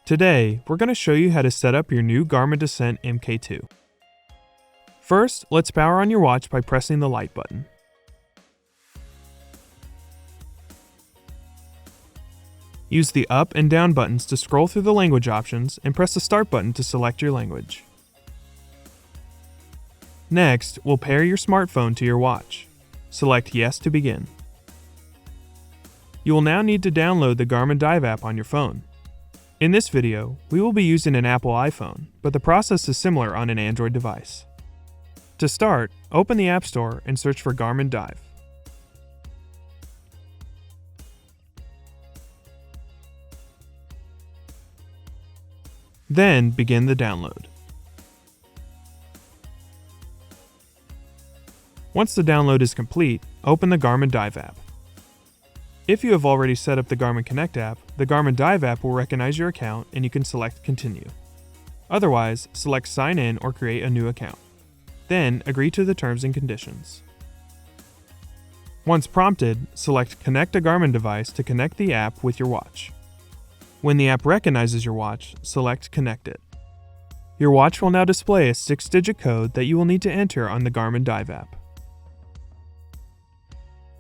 Today, we're going to show you how to set up your new Garmin Descent Mk2. First, let's power on your watch by pressing the light button. Use the up and down buttons to scroll through the language options and press the start button to select your language. Next, we'll pair your smartphone to your watch. Select Yes to begin. You will now need to download the Garmin Dive app on your phone. In this video, we will be using an Apple iPhone, but the process is similar on an Android device. To start, open the App Store and search for Garmin Dive. Then begin the download. Once the download is complete, open the Garmin Dive app. If you have already set up the Garmin Connect app, the Garmin Dive app will recognize your account and you can select Continue. Otherwise, select Sign in or create a new account. Then, agree to the terms and conditions. Once prompted, select Connect a Garmin device to connect the app with your watch. When the app recognizes your watch, select Connect it. Your watch will now display a 6-digit code that you will need to enter on the Garmin Dive app.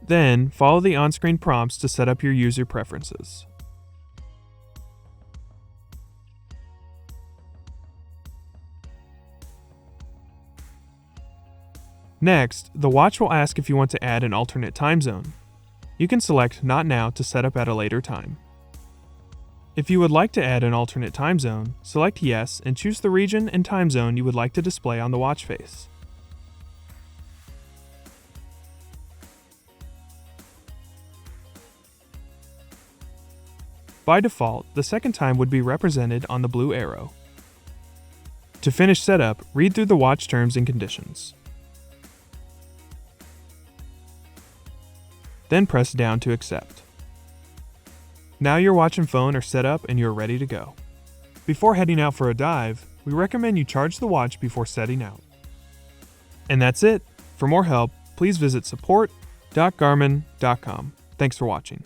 Then, follow the on-screen prompts to set up your user preferences. Next, the watch will ask if you want to add an alternate time zone. You can select Not Now to set up at a later time. If you would like to add an alternate time zone, select Yes and choose the region and time zone you would like to display on the watch face. By default, the second time would be represented on the blue arrow. To finish setup, read through the watch terms and conditions. Then press down to accept. Now your watch and phone are set up and you're ready to go. Before heading out for a dive, we recommend you charge the watch before setting out. And that's it. For more help, please visit support.garmin.com. Thanks for watching.